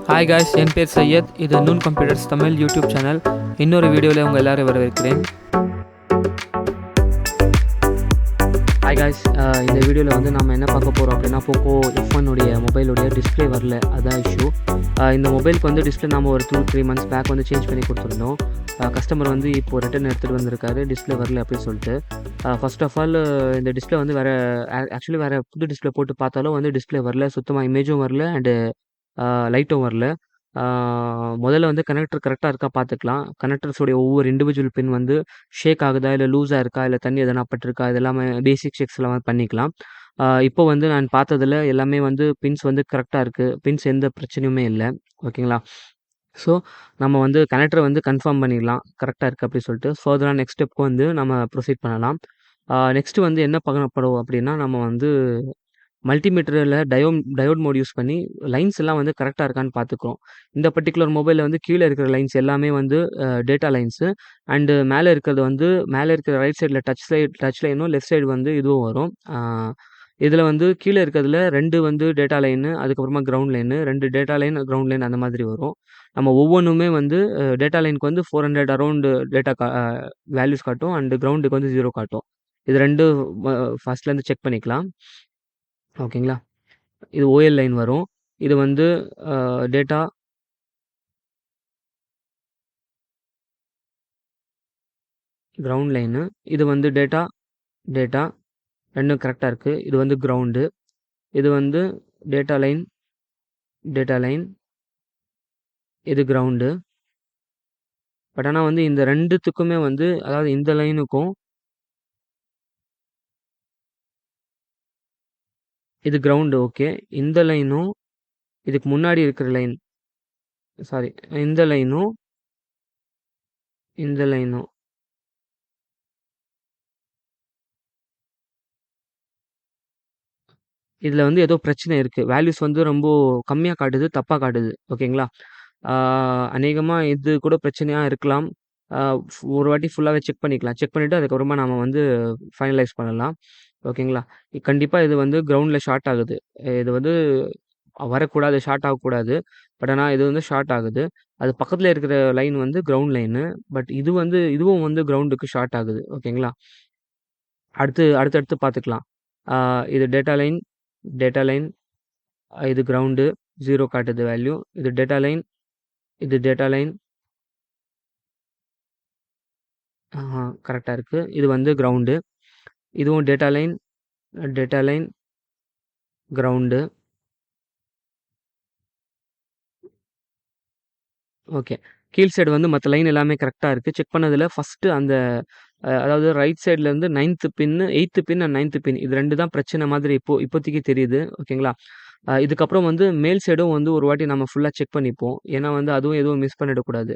Hi guys, என் பேர் சையத். இது noon computers Tamil YouTube channel. இன்னொரு வீடியோவில் உங்கள் எல்லோரும் வரவேற்கிறேன். ஹாய் காய்ஸ், இந்த வீடியோவில் வந்து நம்ம என்ன பார்க்க போகிறோம் அப்படின்னா, போக்கோ F1 உடைய மொபைலுடைய டிஸ்பிளே வரல, அதான் இஷ்யூ. இந்த மொபைலுக்கு வந்து டிஸ்பிளே நம்ம ஒரு 2-3 months பேக் வந்து சேஞ்ச் பண்ணி கொடுத்துருந்தோம். கஸ்டமர் வந்து இப்போது ரிட்டன் எடுத்துகிட்டு வந்திருக்காரு, டிஸ்பிளே வரல அப்படின்னு சொல்லிட்டு. ஃபர்ஸ்ட் ஆஃப் ஆல் இந்த டிஸ்பிளே வந்து ஆக்சுவலி வேறு புது டிஸ்பிளே போட்டு பார்த்தாலும் வந்து டிஸ்பிளே வரல, சுத்தமாக இமேஜும் வரல அண்டு லைட்டும் வரல. முதல்ல வந்து கனெக்டர் கரெக்டாக இருக்கா பார்த்துக்கலாம். கனெக்டர்ஸோடைய ஒவ்வொரு இண்டிவிஜுவல் பின் வந்து ஷேக் ஆகுதா, இல்லை லூஸாக இருக்கா, இல்லை தண்ணி எதனா பட்டிருக்கா, இது எல்லாமே பேசிக் செக்ஸ்லாம் வந்து பண்ணிக்கலாம். இப்போ வந்து நான் பார்த்ததுல எல்லாமே வந்து பின்ஸ் வந்து கரெக்டாக இருக்குது. பின்ஸ் எந்த பிரச்சனையுமே இல்லை. ஓகேங்களா? ஸோ நம்ம வந்து கனெக்டரை வந்து கன்ஃபார்ம் பண்ணிடலாம் கரெக்டாக இருக்குது அப்படின்னு சொல்லிட்டு. ஃபர்தராக நெக்ஸ்ட் ஸ்டெப்க்கு வந்து நம்ம ப்ரொசீட் பண்ணலாம். நெக்ஸ்ட்டு வந்து என்ன பண்ணப்படும் அப்படின்னா, நம்ம வந்து மல்டிமீட்டரில் டயோட் மோட் யூஸ் பண்ணி லைன்ஸ் எல்லாம் வந்து கரெக்டாக இருக்கான்னு பார்த்துக்குறோம். இந்த பர்ட்டிகுலர் மொபைலில் வந்து கீழே இருக்கிற லைன்ஸ் எல்லாமே வந்து டேட்டா லைன்ஸு. அண்டு மேலே இருக்கிறது வந்து மேலே இருக்கிற ரைட் சைடில் டச் லைனும், லெஃப்ட் சைடு வந்து இதுவும் வரும். இதில் வந்து கீழே இருக்கிறதுல 2 வந்து டேட்டா லைனு, அதுக்கப்புறமா ground line, 2 data line, ground line அந்த மாதிரி வரும். நம்ம ஒவ்வொன்றுமே வந்து டேட்டா லைனுக்கு வந்து 400 அரௌண்டு டேட்டா வேல்யூஸ் காட்டும். அண்டு கிரவுண்டுக்கு வந்து 0 காட்டும். இது 2 ஃபர்ஸ்ட்லேருந்து செக் பண்ணிக்கலாம். ஓகேங்களா? இது ஓஎல் லைன் வரும். இது வந்து டேட்டா கிரவுண்ட் லைனு. இது வந்து டேட்டா 2ம் கரெக்டாக இருக்குது. இது வந்து கிரவுண்டு. இது வந்து டேட்டா லைன். இது கிரவுண்டு. பட் ஆனால் வந்து இந்த 2த்துக்குமே வந்து, அதாவது இந்த லைனுக்கும் இது கிரவுண்டு ஓகே. இந்த லைனும் இதுக்கு முன்னாடி இருக்கிற லைன், சாரி, இந்த லைனும் இதில் வந்து ஏதோ பிரச்சனை இருக்குது. வேல்யூஸ் வந்து ரொம்ப கம்மியாக காட்டுது, தப்பாக காட்டுது. ஓகேங்களா? அநேகமா இது கூட பிரச்சனையா இருக்கலாம். ஒரு வாட்டி ஃபுல்லாவே செக் பண்ணிக்கலாம். செக் பண்ணிவிட்டு அதுக்கப்புறமா நாம வந்து ஃபைனலைஸ் பண்ணலாம். ஓகேங்களா? கண்டிப்பா இது வந்து கிரவுண்ட்ல ஷார்ட் ஆகுது. இது வந்து வரக்கூடாது, ஷார்ட் ஆகக்கூடாது. பட் ஆனா இது வந்து ஷார்ட் ஆகுது. அது பக்கத்துல இருக்கிற லைன் வந்து கிரவுண்ட் லைனு. பட் இதுவும் வந்து கிரவுண்டுக்கு ஷார்ட் ஆகுது. ஓகேங்களா? அடுத்தடுத்து பார்த்துக்கலாம். இது டேட்டா லைன், இது கிரவுண்டு 0 காட்டுது வேல்யூ. இது டேட்டா லைன் கரெக்டா இருக்கு. இது வந்து கிரவுண்டு. இதுவும் டேட்டா லைன், கிரவுண்டு. ஓகே. கீழ் சைடு வந்து மத்த லைன் எல்லாமே கரெக்ட்டா இருக்கு. செக் பண்ணதுல ஃபர்ஸ்ட்டு அந்த அதாவது ரைட் சைட்லேருந்து 9த் பின்னு, 8த் பின் அண்ட் 9த் பின் இது 2 தான் பிரச்சனை மாதிரி இப்போதைக்கு தெரியுது. ஓகேங்களா? இதுக்கப்புறம் வந்து மேல் சைடும் வந்து ஒரு வாட்டி நம்ம ஃபுல்லா செக் பண்ணிப்போம். ஏன்னா வந்து அதுவும் எதுவும் மிஸ் பண்ணிடக்கூடாது.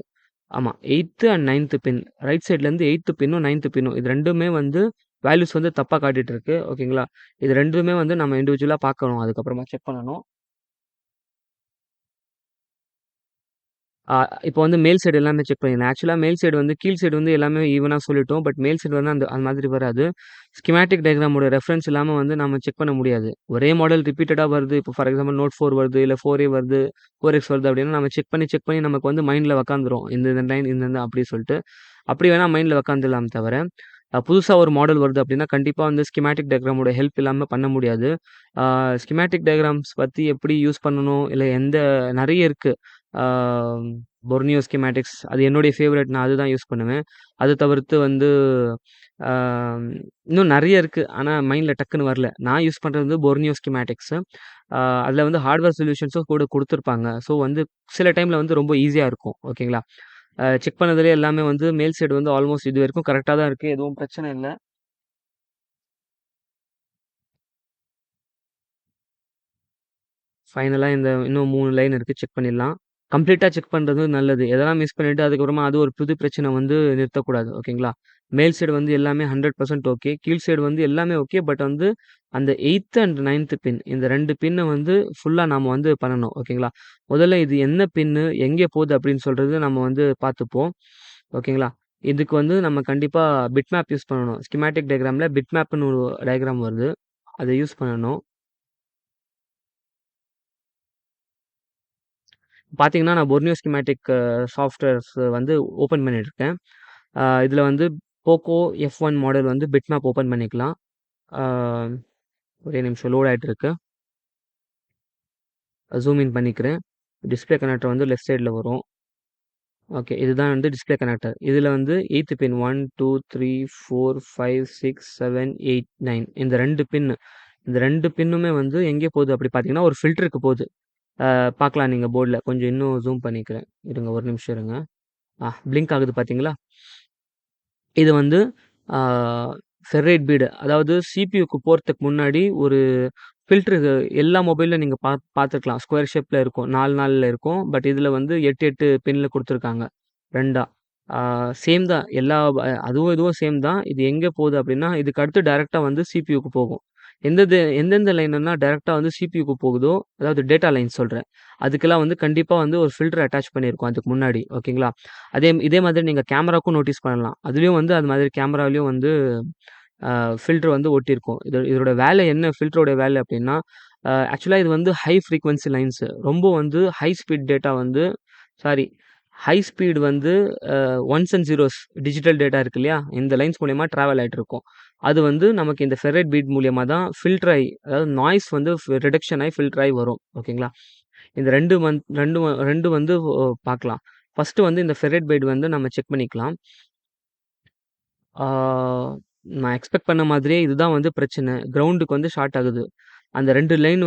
ஆமா. 8த் அண்ட் 9த் பின். ரைட் சைட்லேருந்து 8த் பின்னும், 9த் பின்னும் இது 2மே வந்து வேல்யூஸ் வந்து தப்பா காட்டிட்டு இருக்கு. ஓகேங்களா? இது 2மே வந்து நம்ம இண்டிவிஜுவலா பார்க்கணும். அதுக்கப்புறமா செக் பண்ணணும். ஆ இப்போ வந்து மேல் சைடு எல்லாமே செக் பண்ணிடலாம். ஆக்சுவலா மேல் சைடு வந்து கீழ் சைடு வந்து எல்லாமே ஈவனா சொல்லிட்டோம். பட் மேல் சைடு வந்து அந்த மாதிரி வராது. ஸ்கிமேட்டிக் டயகிராமோட ரெஃபரன்ஸ் இல்லாம வந்து நம்ம செக் பண்ண முடியாது. ஒரே மாடல் ரிப்பீட்டடா வருது. இப்போ ஃபார் எக்ஸாம்பிள் நோட் 4 வருது, இல்ல 4A வருது, 4X வருது அப்படின்னா நம்ம செக் பண்ணி நமக்கு வந்து மைண்ட்ல உக்காந்துரும். இந்த லைன் இந்த அப்படி சொல்லிட்டு. அப்படி வேணா மைண்ட்ல உக்காந்துடலாம் தவிர, புதுசா ஒரு மாடல் வருது அப்படின்னா கண்டிப்பா வந்து ஸ்கிமேட்டிக் டயகிராமோட ஹெல்ப் இல்லாம பண்ண முடியாது. ஸ்கிமேட்டிக் டயகிராம்ஸ் பத்தி எப்படி யூஸ் பண்ணணும், இல்ல நெறைய இருக்கு. ஆ பொர்னியோ ஸ்கீமேட்டிக்ஸ் அது என்னுடைய ஃபேவரைட். நான் அதுதான் யூஸ் பண்ணுவேன். அது தவிர்த்து வந்து ஆ இன்னும் நெறைய இருக்கு. ஆனா மைண்ட்ல டக்குன்னு வரல. நான் யூஸ் பண்றது வந்து பொர்னியோ ஸ்கீமேட்டிக்ஸு. அதில வந்து ஹார்ட்வேர் சொல்யூஷன்ஸும் கூட குடுத்துருப்பாங்க. ஸோ வந்து சில டைம்ல வந்து ரொம்ப ஈஸியா இருக்கும். ஓகேங்களா? செக் பண்ணதுலயே எல்லாமே வந்து மேல் சைடு வந்து ஆல்மோஸ்ட் இதுவரைக்கும் கரெக்ட்டா தான் இருக்கு. எதுவும் பிரச்சனை இல்ல. ஃபைனலா இந்த இன்னும் 3 லைன் இருக்கு. செக் பண்ணிடலாம். கம்ப்ளீட்டா செக் பண்றது நல்லது. எதெல்லாம் மிஸ் பண்ணிட்டு அதுக்கப்புறமா அது ஒரு புது பிரச்சனை வந்து நிறுத்தக்கூடாது. ஓகேங்களா? மேல் சைடு வந்து எல்லாமே 100% ஓகே. கீழ் சைடு வந்து எல்லாமே ஓகே. பட் வந்து அந்த 8த் அண்ட் 9த் பின் இந்த 2 பின்ன வந்து ஃபுல்லா நாம வந்து பண்ணணும். ஓகேங்களா? முதல்ல இது என்ன பின்னு, எங்கே போகுது அப்படின்னு சொல்றது நம்ம வந்து பார்த்துப்போம். ஓகேங்களா? இதுக்கு வந்து நம்ம கண்டிப்பா பிட்மேப் யூஸ் பண்ணணும். ஸ்கிமேட்டிக் டயகிராம்ல பிட்மேப்ன்னு ஒரு டயகிராம் வருது. அத யூஸ் பண்ணணும். பார்த்தீங்கன்னா, நான் Borneo Schematic சாஃப்ட்வேர்ஸ் வந்து ஓப்பன் பண்ணியிருக்கேன். இதில வந்து Poco F1 மாடல் வந்து பிட்மேப் ஓப்பன் பண்ணிக்கலாம். ஆ ஒரே நிமிஷம் லோட் ஆயிட்டு இருக்கு. ஜூம் இன் பண்ணிக்கிறேன். டிஸ்ப்ளே கனெக்டர் வந்து லெஃப்ட் சைடுல வரும். ஓகே. இதுதான் வந்து டிஸ்ப்ளே கனெக்டர். இதில வந்து 8த் பின் 1, 2, 3, 4, 5, 6, 7, 8, 9 இந்த 2 பின். இந்த 2 பின்னுமே வந்து எங்கே போகுது அப்படி பார்த்தீங்கன்னா, ஒரு ஃபில்டருக்கு போகுது. பார்க்கலாம் நீங்க போர்ட்ல. கொஞ்சம் இன்னும் ஜூம் பண்ணிக்கிறேன். இருங்க ஒரு நிமிஷம் இருங்க. பிளிங்க் ஆகுது பார்த்தீங்களா? இது வந்து ஆ ஃபெர்ரைட் பீடு. அதாவது சிபியூக்கு போறதுக்கு முன்னாடி ஒரு ஃபில்டர் எல்லா மொபைல்ல நீங்க பார்த்துருக்கலாம். ஸ்கொயர் ஷேப்ல இருக்கும். 4, 4ல இருக்கும். பட் இதுல வந்து 8, 8 பின்ல குடுத்துருக்காங்க. 2ஆ. ஆ சேம் தான். அதுவும் இதுவும் சேம் தான். இது எங்க போகுது அப்டின்னா, இதுக்கு அடுத்து டைரக்ட்டா வந்து சிபியூக்கு போகும். எந்தெந்த லைன்லாம் டைரக்ட்டா வந்து சிபியூக்கு போகுதோ, அதாவது டேட்டா லைன் சொல்றேன். அதுக்கெல்லாம் வந்து கண்டிப்பா வந்து ஒரு ஃபில்டர் அட்டாச் பண்ணியிருக்கும் அதுக்கு முன்னாடி. ஓகேங்களா? இதே மாதிரி நீங்க கேமராக்கும் நோட்டீஸ் பண்ணலாம். அதுலயும் வந்து அது மாதிரி கேமராலயும் வந்து ஃபில்டர் வந்து ஒட்டியிருக்கும். இதோட வேலை என்ன ஃபில்டரோட வேலை அப்டின்னா, ஆக்சுவலா இது வந்து ஹை ஃப்ரீக்வன்சி லைன்ஸ். ரொம்ப வந்து ஹை ஸ்பீட் டேட்டா வந்து சாரி ஹை ஸ்பீட் வந்து once and zeros digital data இருக்கு இல்லையா? இந்த லைன்ஸ் மூலியமா டிராவல் ஆயிட்டு இருக்கும். அது வந்து நமக்கு இந்த ஃபெரைட் பீட் மூலியமா தான் ஃபில்டர் ஆயி, அதாவது நாய்ஸ் வந்து ரிடக்ஷன் ஆயி ஃபில்டர் ஆயி வரும். ஓகேங்களா? இந்த 2 வந்து பார்க்கலாம். ஃபர்ஸ்ட்டு வந்து இந்த ஃபெரைட் பீட் வந்து நம்ம செக் பண்ணிக்கலாம். ஆ நான் எக்ஸ்பெக்ட் பண்ண மாதிரியே இதுதான் வந்து பிரச்சனை. கிரவுண்டுக்கு வந்து ஷார்ட் ஆகுது. அந்த 2 லைன்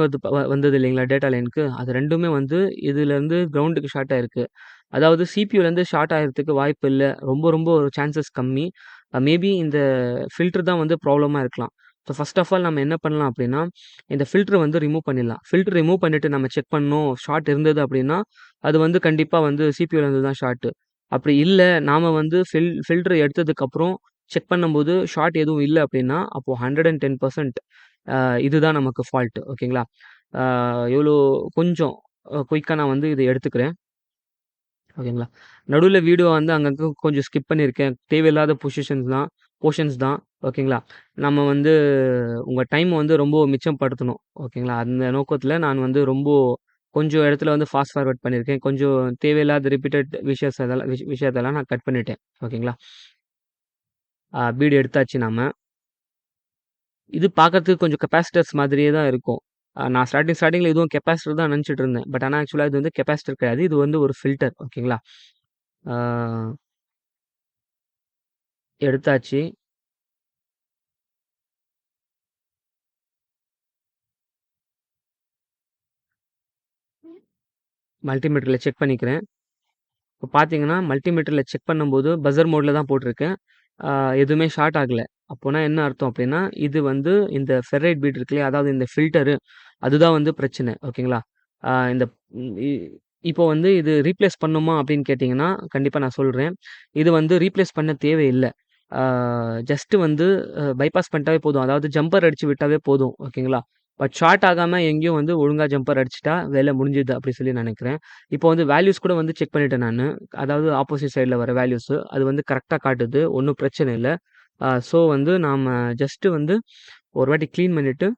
வந்தது இல்லைங்களா? டேட்டா லைனுக்கு. அது 2மே வந்து இதுலருந்து கிரவுண்டுக்கு ஷார்ட் ஆயிருக்கு. அதாவது சிபியூலேருந்து ஷார்ட் ஆகுறதுக்கு வாய்ப்பு இல்ல. ரொம்ப ரொம்ப சான்சஸ் கம்மி. மேபி இந்த ஃபில்டர் தான் வந்து ப்ராப்ளமா இருக்கலாம். ஸோ ஃபர்ஸ்ட் ஆஃப் ஆல் நம்ம என்ன பண்ணலாம் அப்டின்னா, இந்த ஃபில்டர வந்து ரிமூவ் பண்ணிடலாம். ஃபில்டர் ரிமூவ் பண்ணிட்டு நம்ம செக் பண்ணோம், ஷார்ட் இருந்தது அப்டின்னா, அது வந்து கண்டிப்பா வந்து சிபியூலேருந்து தான் ஷார்ட்டு. அப்படி இல்ல, நாம வந்து ஃபில்டர் எடுத்ததுக்கப்புறம் செக் பண்ணும்போது ஷார்ட் எதுவும் இல்ல அப்டின்னா, அப்போ 110% அ இதுதான் நமக்கு ஃபால்ட். ஓகேங்களா? அ எவ்வளோ கொஞ்சம் குயிக்கா நான் வந்து இத எடுத்துக்கிறேன். ஓகேங்களா? நடுவுல வீடியோ வந்து அங்கங்க கொஞ்சம் ஸ்கிப் பண்ணியிருக்கேன். தேவையில்லாத போர்ஷன்ஸ் தான். ஓகேங்களா? நம்ம வந்து உங்க டைம் வந்து ரொம்ப மிச்சப்படுத்தணும். ஓகேங்களா? அந்த நோக்கத்துல நான் வந்து கொஞ்சம் இடத்துல வந்து ஃபாஸ்ட் ஃபார்வர்ட் பண்ணியிருக்கேன். கொஞ்சம் தேவையில்லாத ரிப்பீட்டட் விஷயத்தெல்லாம் நான் கட் பண்ணிட்டேன். ஓகேங்களா? வீடியோ எடுத்தாச்சு நாம. இது பார்க்கறதுக்கு கொஞ்சம் கெப்பாசிட்டர்ஸ் மாதிரியே தான் இருக்கும். நான் ஸ்டார்ட்டிங்ல இதுவும் கெப்பாசிட்டர் தான் நெனச்சுட்டு இருந்தேன். பட் ஆனா ஆக்சுவலா இது வந்து கெப்பாசிட்டர் கிடையாது. இது வந்து ஒரு ஃபில்டர். ஓகேங்களா? ஆ எடுத்தாச்சு. மல்டிமீட்டர்ல செக் பண்ணிக்கிறேன். இப்ப பார்த்தீங்கன்னா, மல்டிமீட்டர்ல செக் பண்ணும்போது பஸர் மோட்ல தான் போட்டிருக்கேன். ஆ எதுவுமே ஷார்ட் ஆகல. அப்போனா என்ன அர்த்தம் அப்டின்னா, இது வந்து இந்த ஃபெர்ரைட் பீட் இருக்கு இல்லையா? அதாவது இந்த ஃபில்டரு அதுதான் வந்து பிரச்சனை. ஓகேங்களா? இந்த ம் இ இப்போ வந்து இது ரீப்ளேஸ் பண்ணுமா அப்டின்னு கேட்டீங்கன்னா, கண்டிப்பா நான் சொல்றேன். இது வந்து ரீப்ளேஸ் பண்ண தேவையில்ல. ஆ ஜஸ்ட் வந்து பைபாஸ் பண்ணிட்டாவே போதும். அதாவது ஜம்பர் அடிச்சு விட்டாவே போதும். ஓகேங்களா? பட் ஷார்ட் ஆகாம எங்கேயும் வந்து ஒழுங்கா ஜம்பர் அடிச்சுட்டா வேலை முடிஞ்சுது அப்டி சொல்லி நெனைக்கிறேன். இப்போ வந்து வேல்யூஸ் கூட வந்து செக் பண்ணிட்டேன் நானு. அதாவது ஆப்போசிட் சைட்ல வர வேல்யூஸு. அது வந்து கரெக்ட்டா காட்டுது. ஒண்ணும் பிரச்சனை இல்ல. ஸோ வந்து நாம ஜஸ்ட் வந்து ஒரு வாட்டி கிளீன் பண்ணிட்டு,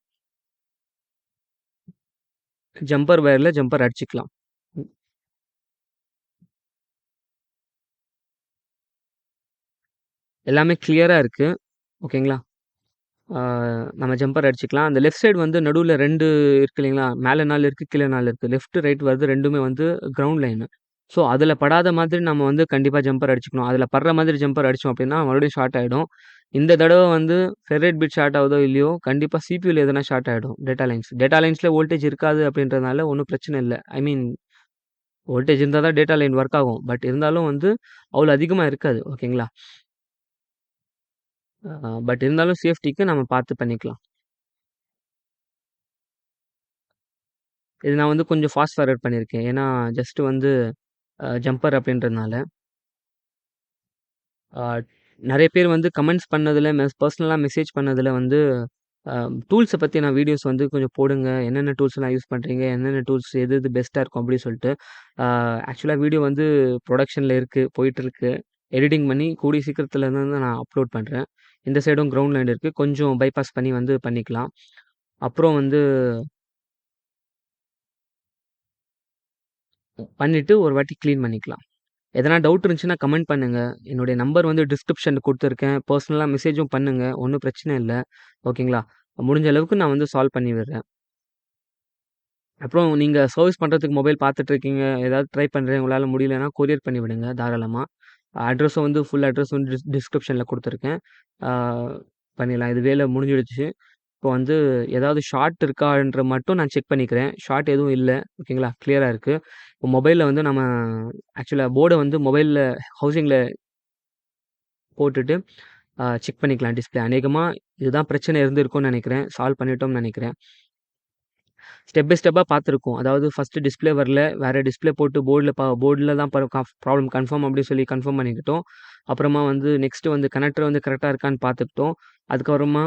ஜம்பர் வயர்ல ஜம்பர் அடிச்சுக்கலாம். ம். எல்லாமே கிளியரா இருக்கு. ஓகேங்களா? ஆ நம்ம ஜம்பர் அடிச்சுக்கலாம். அந்த லெஃப்ட் சைடு வந்து நடுவுல 2 இருக்கு இல்லைங்களா? மேல 4 இருக்கு, கீழ 4 இருக்கு. லெஃப்ட், ரைட் வருது 2மே வந்து கிரவுண்ட் லைனு. ஸோ, அதுல படாத மாதிரி நம்ம வந்து கண்டிப்பா ஜம்பர் அடிச்சுக்கணும். அதுல படுற மாதிரி ஜம்பர் அடிச்சோம் அப்டின்னா, மறுபடியும் ஷார்ட் ஆயிடும். இந்த தடவ வந்து ஃபெரைட் பிட் ஷார்ட் ஆகுதோ இல்லையோ, கண்டிப்பா சிபியூல எதனா ஷார்ட் ஆயிடும். டேட்டா லைன்ஸ்ல வோல்டேஜ் இருக்காது அப்டின்றதுனால ஒண்ணும் பிரச்சனை இல்ல. ஐ மீன் வோல்டேஜ் இருந்தா தான் டேட்டா லைன் ஒர்க் ஆகும். பட் இருந்தாலும் வந்து அவ்வளோ அதிகமா இருக்காது. ஓகேங்களா? பட் இருந்தாலும் சேஃப்டிக்கு நம்ம பார்த்து பண்ணிக்கலாம். இது நான் வந்து கொஞ்சம் ஃபாஸ்ட் ஃபார்வர்ட் பண்ணியிருக்கேன். ஏன்னா, ஜஸ்ட் வந்து ஜம்பர் அப்டின்றதுனால. ஆ நெறைய பேர் வந்து கமெண்ட்ஸ் பண்ணதுல, பர்சனலா மெசேஜ் பண்ணதுல வந்து அ டூல்ஸ பத்தி நான் வீடியோஸ் வந்து கொஞ்சம் போடுங்க. என்னென்ன டூல்ஸ்லாம் யூஸ் பண்றீங்க? என்னென்ன டூல்ஸ் எது எது பெஸ்ட்டா இருக்கும் அப்டி சொல்ட்டு. ஆ ஆக்சுவலா வீடியோ வந்து புரொடக்ஷன்ல இருக்கு, போயிட்டுருக்கு. எடிட்டிங் பண்ணி கூடிய சீக்கிரத்துல வந்து நான் அப்லோட் பண்றேன். இந்த சைடும் கிரவுண்ட் லைன் இருக்கு. கொஞ்சம் பைபாஸ் பண்ணி வந்து பண்ணிக்கலாம். அப்புறம் வந்து பண்ணிவிட்டு ஒரு வாட்டி க்ளீன் பண்ணிக்கலாம். எதனா டவுட் இருந்துச்சுன்னா கமெண்ட் பண்ணுங்க. என்னுடைய நம்பர் வந்து டிஸ்கிரிப்ஷன்ல குடுத்துருக்கேன். பர்சனலா மெசேஜும் பண்ணுங்க. ஒண்ணும் பிரச்சனை இல்ல. ஓகேங்களா? முடிஞ்ச அளவுக்கு நான் வந்து சால்வ் பண்ணி விடுறேன். அப்புறம் நீங்க சர்வீஸ் பண்றதுக்கு மொபைல் பார்த்துட்டு இருக்கீங்க. ஏதாவது ட்ரை பண்றேன். உங்களால முடியலன்னா கொரியர் பண்ணி விடுங்க தாராளமா. அட்ரஸும் வந்து ஃபுல் அட்ரஸ் வந்து டிஸ்கிரிப்ஷன்ல குடுத்துருக்கேன். ஆ பண்ணிடலாம். இது வேலை முடிஞ்சிடுச்சு. இப்போ வந்து ஏதாவது ஷார்ட் இருக்கான்ற மட்டும் நான் செக் பண்ணிக்கிறேன். ஷார்ட் எதுவும் இல்ல. ஓகேங்களா? கிளியரா இருக்கு. இப்போ மொபைல்ல வந்து நம்ம ஆக்சுவலா போர்ட வந்து மொபைல்ல ஹவுசிங்ல போட்டுட்டு செக் பண்ணிக்கலாம் டிஸ்ப்ளே. அநேகமா இதுதான் பிரச்சனை இருந்திருக்கும்னு நெனைக்கிறேன். சால்வ் பண்ணிட்டோம்னு நெனைக்கிறேன். ஸ்டெப் பை ஸ்டெப்பா பார்த்துருக்கோம். அதாவது ஃபர்ஸ்ட்டு டிஸ்ப்ளே வரல. வேற டிஸ்ப்ளே போட்டு போர்டுல தான் ப்ராப்ளம் கன்ஃபார்ம் அப்டின்னு சொல்லி கன்ஃபார்ம் பண்ணிக்கிட்டோம். அப்புறமா வந்து நெக்ஸ்ட்டு வந்து கனெக்டர் வந்து கரெக்ட்டா இருக்கான்னு பார்த்துக்கிட்டோம். அதுக்கப்புறமா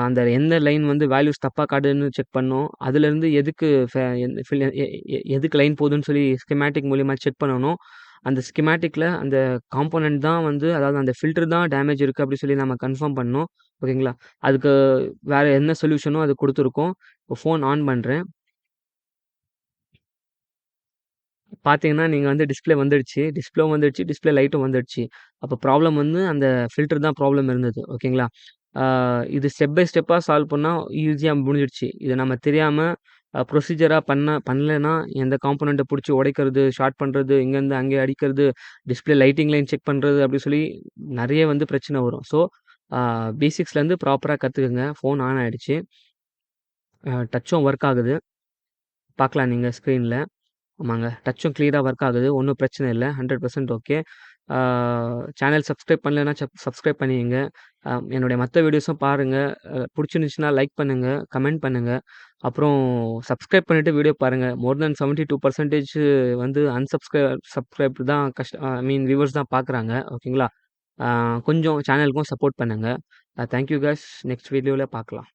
அந்த எந்த லைன் வந்து வேல்யூஸ் தப்பா காட்டுதுன்னு செக் பண்ணோம். அதுலேருந்து எதுக்கு ஃபெ எந் ஃபில் எ எ எதுக்கு லைன் போதுன்னு சொல்லி ஸ்கிமேட்டிக் மூலியமா செக் பண்ணணும். அந்த ஸ்கிமேட்டிக்ல அந்த காம்போனன்ட் தான் வந்து அதாவது அந்த ஃபில்டர் தான் டேமேஜ் இருக்கு அப்டி சொல்லி நம்ம கன்ஃபார்ம் பண்ணோம். ஓகேங்களா? அதுக்கு வேற என்ன சொல்யூஷனோ அது குடுத்துருக்கோம். இப்போ ஃபோன் ஆன் பண்றேன். பார்த்தீங்கன்னா, நீங்க வந்து டிஸ்ப்ளே வந்துடுச்சு. டிஸ்ப்ளேவும் வந்துடுச்சு, டிஸ்ப்ளே லைட்டும் வந்துடுச்சு. அப்ப ப்ராப்ளம் வந்து அந்த ஃபில்டர் தான் ப்ராப்ளம் இருந்தது. ஓகேங்களா? ஆ இது ஸ்டெப் பை ஸ்டெப்பா சால்வ் பண்ணா ஈஸியா முடிஞ்சிடுச்சு. இத நம்ம தெரியாம ப்ரொசீஜரா பண்ணலன்னா, எந்த காம்போனன்ட்ட புடிச்சு உடைக்கிறது, ஷார்ட் பண்றது, இங்கேருந்து அங்கே அடிக்கிறது, டிஸ்ப்ளே லைட்டிங் லைன் செக் பண்றது அப்படி சொல்லி நெறைய வந்து பிரச்சனை வரும். ஸோ, ஆ பேசிக்ஸ்லேருந்து ப்ராப்பரா கத்துக்கங்க. ஃபோன் ஆன் ஆயிடுச்சு. டச்சும் ஒர்க் ஆகுது. பார்க்கலாம் நீங்க ஸ்க்ரீன்ல. ஆமாங்க. டச்சும் கிளியரா ஒர்க் ஆகுது. ஒண்ணும் பிரச்சனை இல்ல. 100% ஓகே. ஆ சேனல் சப்ஸ்கிரைப் பண்ணலன்னா சப்ஸ்கிரைப் பண்ணிக்கங்க. என்னுடைய மத்த வீடியோஸும் பாருங்க. புடிச்சிருந்துச்சுன்னா லைக் பண்ணுங்க, கமெண்ட் பண்ணுங்க. அப்புறம் சப்ஸ்கிரைப் பண்ணிட்டு வீடியோ பாருங்க. மோர் தென் 72% வந்து சப்ஸ்கிரைப்டு தான் ஐ மீன் வியூவர்ஸ் தான் பார்க்குறாங்க. ஓகேங்களா? கொஞ்சம் சேனலுக்கும் சப்போர்ட் பண்ணுங்க. Thank you guys. நெக்ஸ்ட் வீடியோல பார்க்கலாம்.